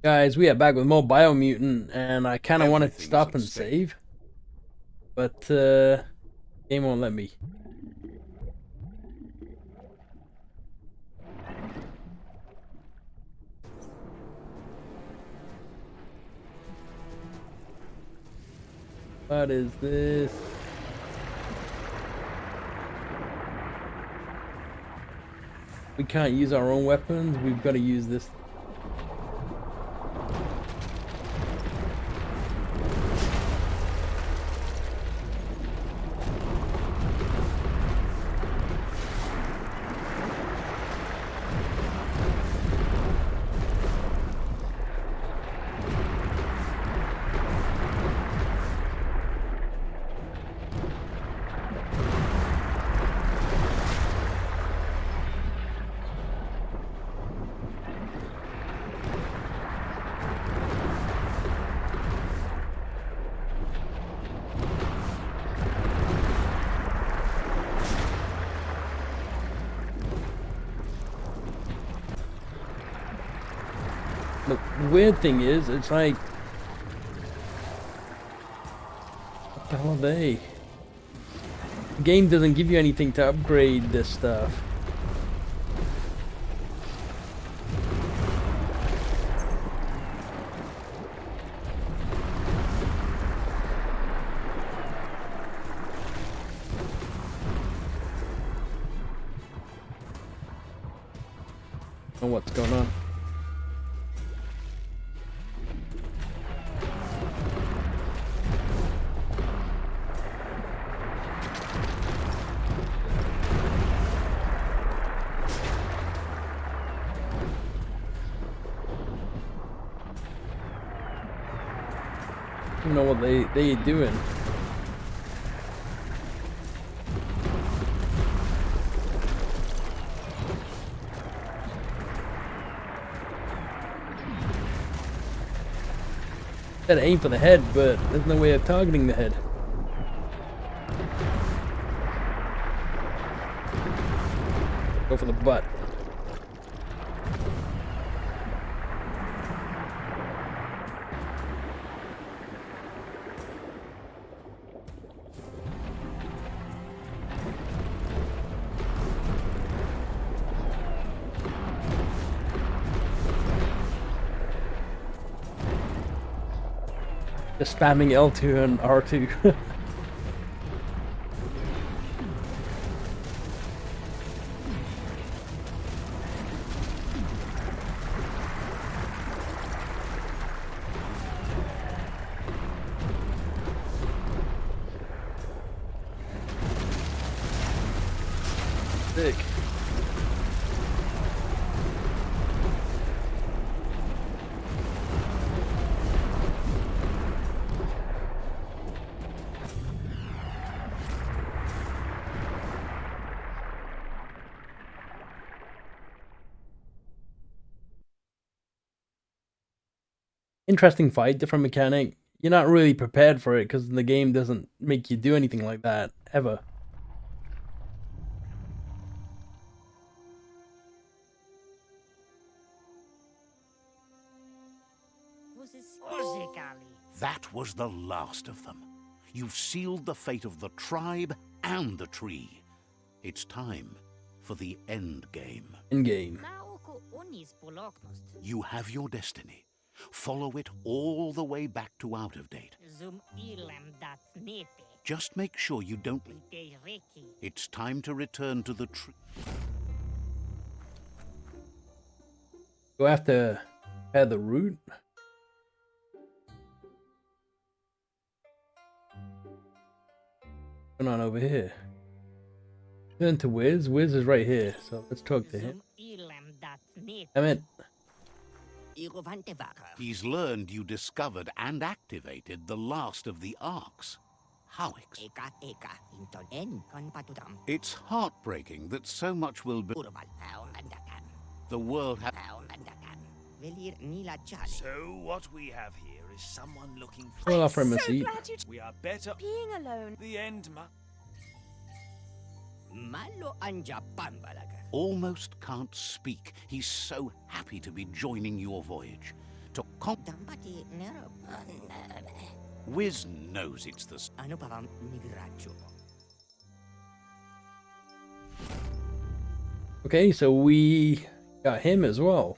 Guys, we are back with more Biomutant, and I kind of wanted to stop and save, but game won't let me. What is this? We can't use our own weapons. We've got to use this. The weird thing is, it's like, what the hell are they? The game doesn't give you anything to upgrade this stuff. I don't know what's going on. I don't know what they doing. Said aim for the head, but there's no way of targeting the head. Go for the butt. Just spamming L2 and R2. Sick. Interesting fight, different mechanic. You're not really prepared for it because the game doesn't make you do anything like that, ever. That was the last of them. You've sealed the fate of the tribe and the tree. It's time for the end game. In game. You have your destiny. Follow it all the way back to out of date. Just make sure you don't. It's time to return to the tree. Do I have to add the root? What's going on over here? Turn to Wiz. Wiz is right here, so let's talk to him. Damn it. He's learned you discovered and activated the last of the arcs. Howix. It's heartbreaking that so much will be. The world has. So what we have here is someone looking for. We'll offer him a seat. We are better Being alone. the end. Almost can't speak. He's so happy to be joining your voyage. to Wiz knows it's the... Okay, so we got him as well.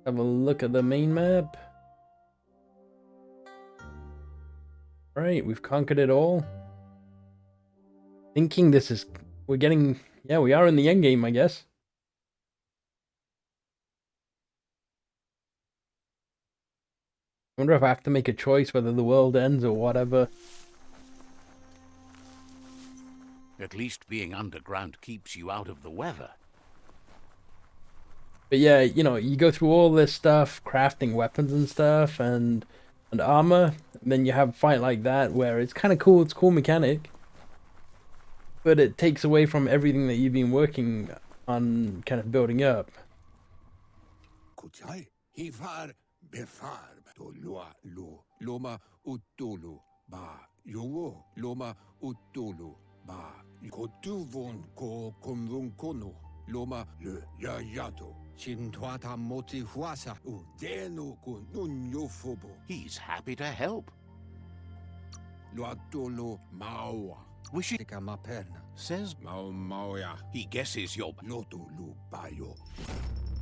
Have a look at the main map. Right, we've conquered it all. Thinking this is... We're getting... Yeah, we are in the end game, I guess. I wonder if I have to make a choice whether the world ends or whatever. At least being underground keeps you out of the weather. But yeah, you know, you go through all this stuff, crafting weapons and stuff, and armor, and then you have a fight like that where it's kind of cool, it's a cool mechanic. But it takes away from everything that you've been working on kind of building up. He's happy to help. Wish it says he guesses you're...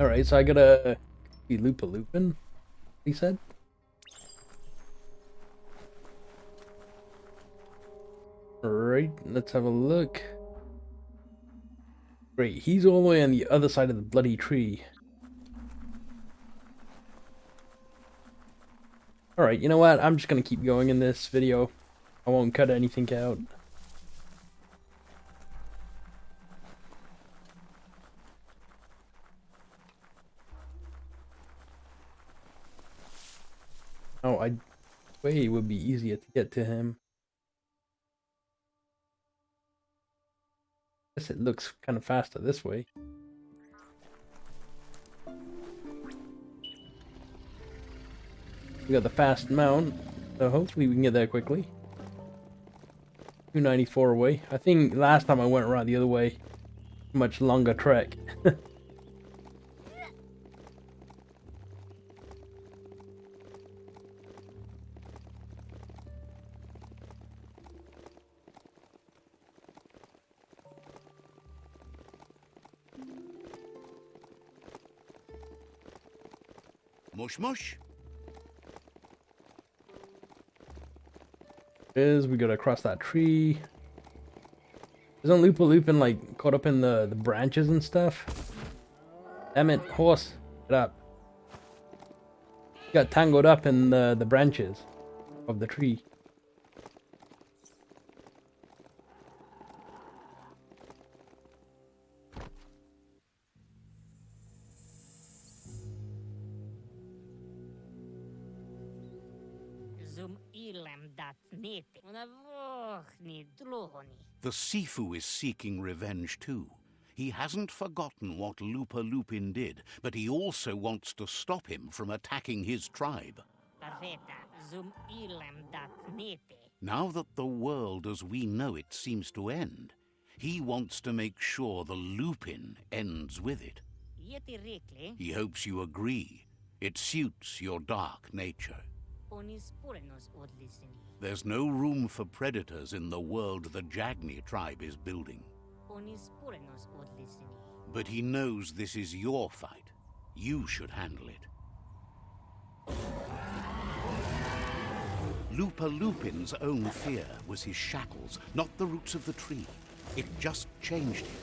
Alright, so I gotta be loopin', he said. Alright, let's have a look. Great, he's all the way on the other side of the bloody tree. Alright, you know what? I'm just gonna keep going in this video. I won't cut anything out. Oh, way it would be easier to get to him. Guess it looks kind of faster this way. We got the fast mount, so hopefully we can get there quickly. 294 away. I think last time I went around the other way, much longer trek. Mush mush. We gotta cross that tree. Isn't Loopin' like caught up in the branches and stuff? Damn it, horse, get up. Got tangled up in the branches of the tree. The Sifu is seeking revenge too. He hasn't forgotten what Lupin did, but he also wants to stop him from attacking his tribe. Now that the world as we know it seems to end, he wants to make sure the Lupin ends with it. He hopes you agree. It suits your dark nature. There's no room for predators in the world the Jagni tribe is building. But he knows this is your fight. You should handle it. Lupin's own fear was his shackles, not the roots of the tree. It just changed him.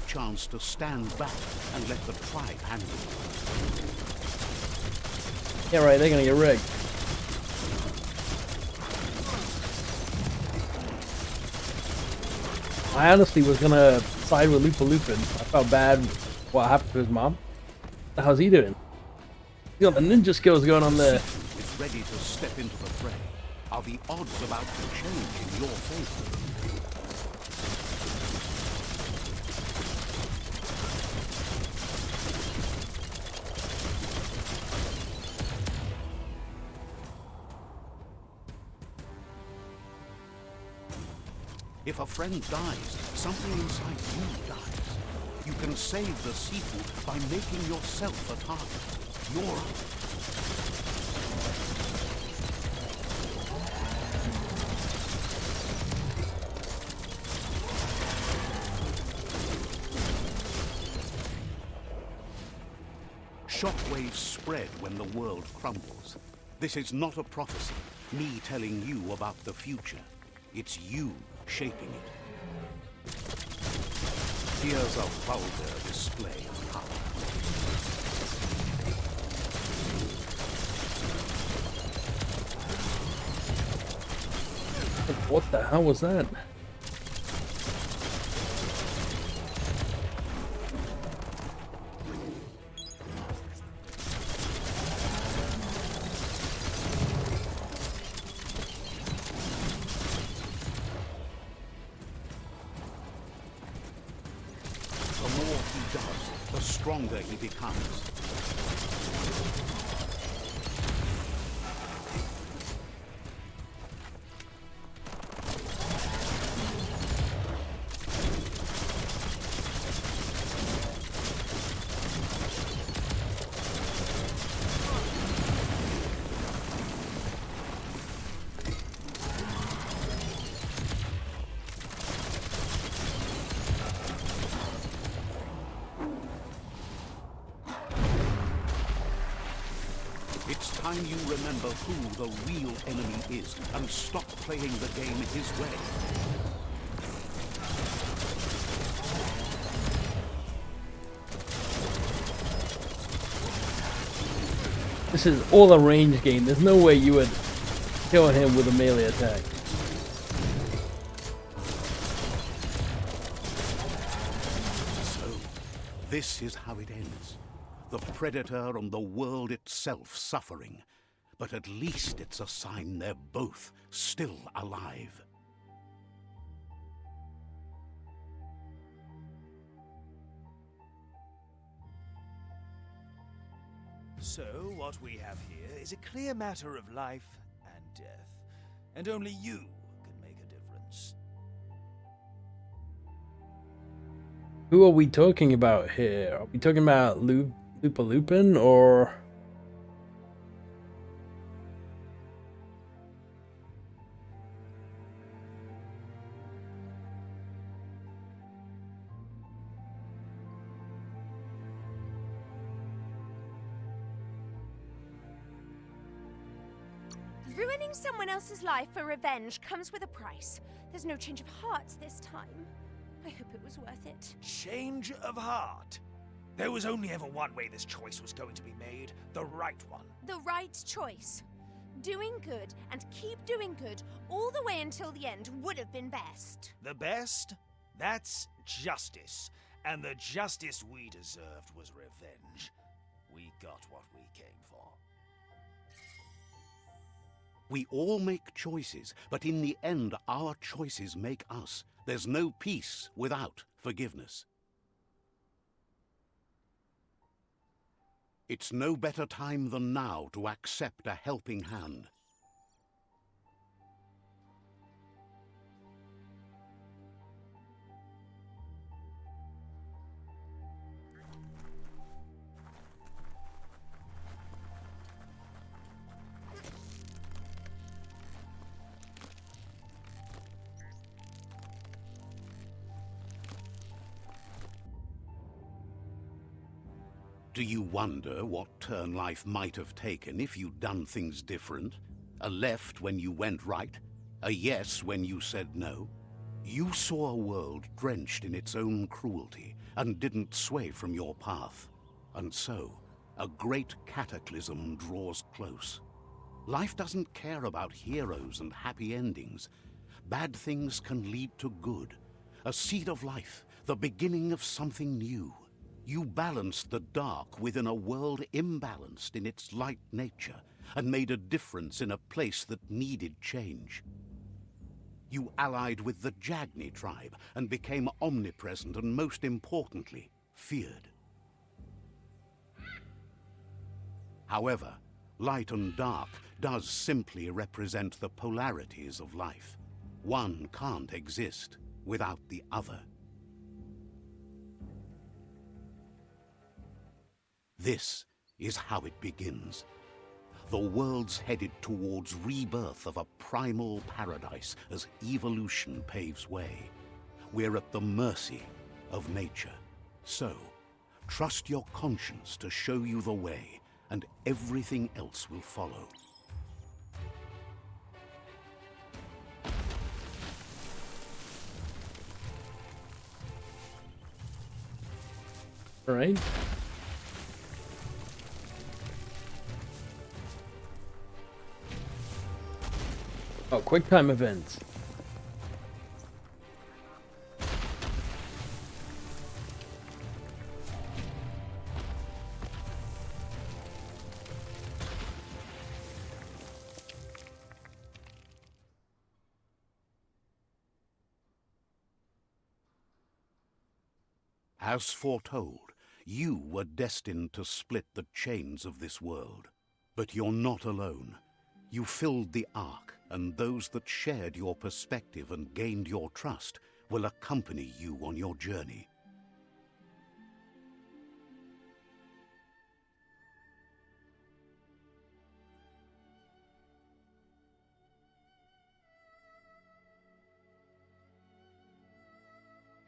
Chance to stand back and let the tribe handle it. Yeah, right, they're gonna get rigged. I honestly was gonna side with Lupin. I felt bad what happened to his mom. How's he doing? He's got the ninja skills going on there. Is ready to step into the fray. Are the odds about to change in your favor? If a friend dies, something inside you dies. You can save the Sifu by making yourself a target. You're shockwaves spread when the world crumbles. This is not a prophecy, me telling you about the future. It's you shaping it. Here's a vulgar display of power. What the hell was that? The more he does, the stronger he becomes. It's time you remember who the real enemy is and stop playing the game his way. This is all a range game. There's no way you would kill him with a melee attack. So, this is how it ends. The Predator and the world itself suffering. But at least it's a sign they're both still alive. So, what we have here is a clear matter of life and death. And only you can make a difference. Who are we talking about here? Are we talking about Lupa Lupin or... Ruining someone else's life for revenge comes with a price. There's no change of heart this time. I hope it was worth it. Change of heart. There was only ever one way this choice was going to be made. The right one. The right choice. Doing good and keep doing good all the way until the end would have been best. The best? That's justice. And the justice we deserved was revenge. We got what we came for. We all make choices, but in the end, our choices make us. There's no peace without forgiveness. It's no better time than now to accept a helping hand. Do you wonder what turn life might have taken if you'd done things different? A left when you went right? A yes when you said no? You saw a world drenched in its own cruelty and didn't sway from your path. And so, a great cataclysm draws close. Life doesn't care about heroes and happy endings. Bad things can lead to good. A seed of life, the beginning of something new. You balanced the dark within a world imbalanced in its light nature and made a difference in a place that needed change. You allied with the Jagni tribe and became omnipresent and, most importantly, feared. However, light and dark does simply represent the polarities of life. One can't exist without the other. This is how it begins. The world's headed towards rebirth of a primal paradise as evolution paves way. We're at the mercy of nature. So, trust your conscience to show you the way, and everything else will follow. All right. Oh, quick time events. As foretold, you were destined to split the chains of this world. But you're not alone. You filled the Ark, and those that shared your perspective and gained your trust will accompany you on your journey.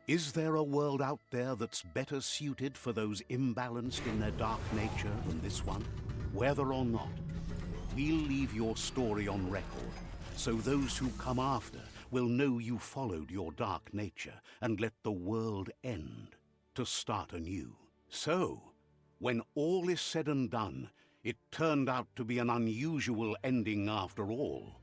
Is there a world out there that's better suited for those imbalanced in their dark nature than this one? Whether or not, we'll leave your story on record, so those who come after will know you followed your dark nature and let the world end to start anew. So, when all is said and done, it turned out to be an unusual ending after all.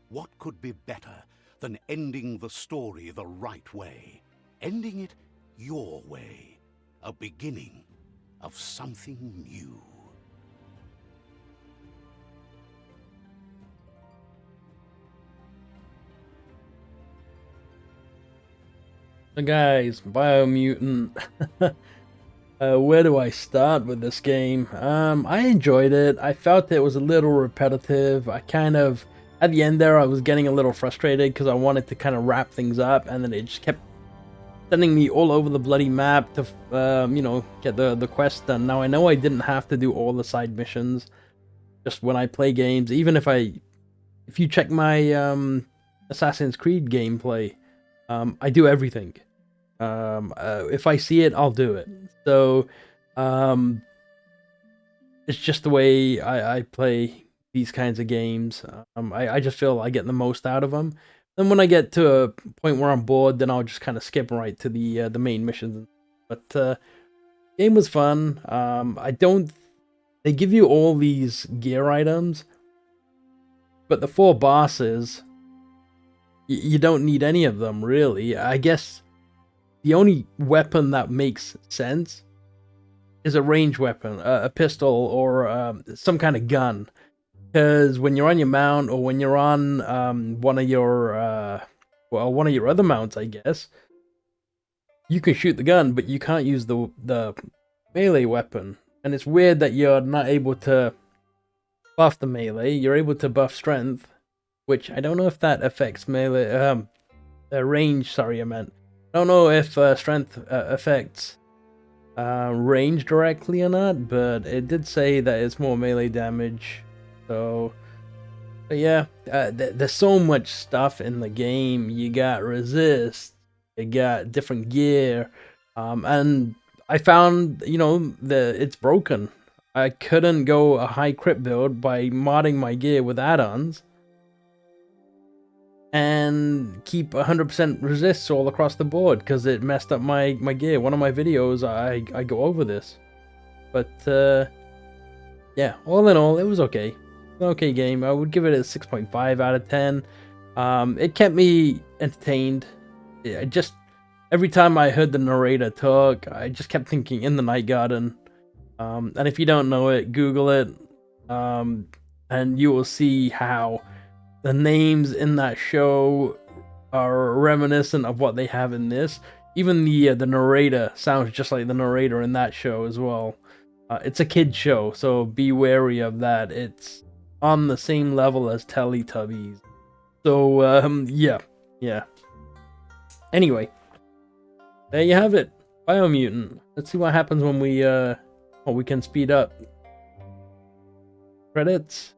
What could be better than ending the story the right way? Ending it your way, a beginning of something new. So guys, Biomutant. Where do I start with this game? I enjoyed it. I felt it was a little repetitive. I kind of, at the end there, I was getting a little frustrated because I wanted to kind of wrap things up, and then it just kept sending me all over the bloody map to, you know, get the quest done. Now, I know I didn't have to do all the side missions just when I play games. Even if you check my Assassin's Creed gameplay, I do everything. If I see it, I'll do it. So, it's just the way I play these kinds of games. I just feel I get the most out of them. Then when I get to a point where I'm bored, then I'll just kind of skip right to the main missions. But game was fun. They give you all these gear items, but the 4 bosses, you don't need any of them really. I guess the only weapon that makes sense is a ranged weapon, a pistol or some kind of gun. Because when you're on your mount, or when you're on one of your other mounts, I guess, you can shoot the gun, but you can't use the melee weapon. And it's weird that you're not able to buff the melee. You're able to buff strength, which I don't know if that affects melee. Range. Sorry, I meant. I don't know if strength affects range directly or not, but it did say that it's more melee damage. So, but yeah, there's so much stuff in the game. You got resist, you got different gear, and I found, you know, it's broken. I couldn't go a high crit build by modding my gear with add-ons and keep 100% resists all across the board because it messed up my gear. One of my videos, I go over this, but yeah, all in all, it was okay. Okay game. I would give it a 6.5 out of 10. It kept me entertained. Just every time I heard the narrator talk, I just kept thinking In the Night Garden. And if you don't know it, Google it, and you will see how the names in that show are reminiscent of what they have in this. Even the narrator sounds just like the narrator in that show as well. It's a kid show, so be wary of that. It's on the same level as Teletubbies. So, yeah. Yeah. Anyway, there you have it. Biomutant. Let's see what happens when we we can speed up. Credits.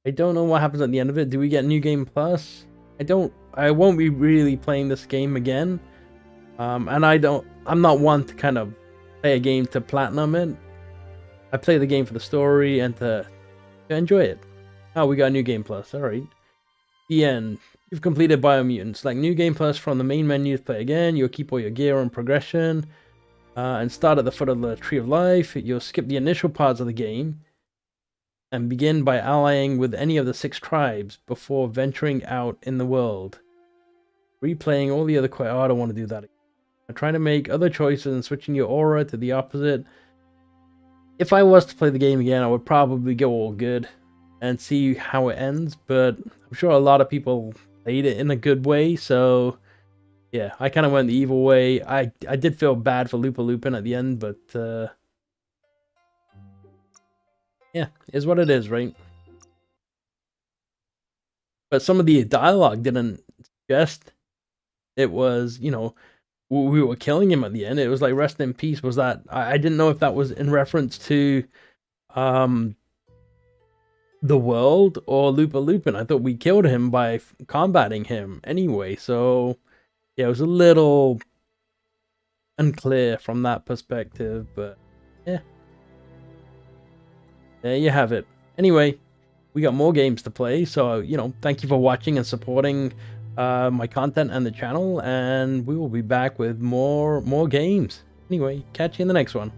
I don't know what happens at the end of it. Do we get New Game Plus? I won't be really playing this game again. And I'm not one to kind of play a game to platinum it. I play the game for the story and to enjoy it. Oh, we got New Game Plus. Alright. The end. You've completed Biomutant. Select New Game Plus from the main menu to play again. You'll keep all your gear and progression. And start at the foot of the Tree of Life. You'll skip the initial parts of the game. And begin by allying with any of the 6 tribes before venturing out in the world. Replaying all the other quests. Oh, I don't want to do that. I'm trying to make other choices and switching your aura to the opposite. If I was to play the game again, I would probably go all good and see how it ends, but I'm sure a lot of people played it in a good way, so yeah, I kind of went the evil way. I did feel bad for Lupa Lupin at the end, but yeah, is what it is, right? But some of the dialogue didn't suggest it was, you know, we were killing him at the end. It was like rest in peace. Was that? I didn't know if that was in reference to the world or Lupa Lupin. I thought we killed him by combating him anyway. So yeah, it was a little unclear from that perspective. But yeah, there you have it. Anyway, we got more games to play. So, you know, thank you for watching and supporting my content and the channel, and we will be back with more games. Anyway, catch you in the next one.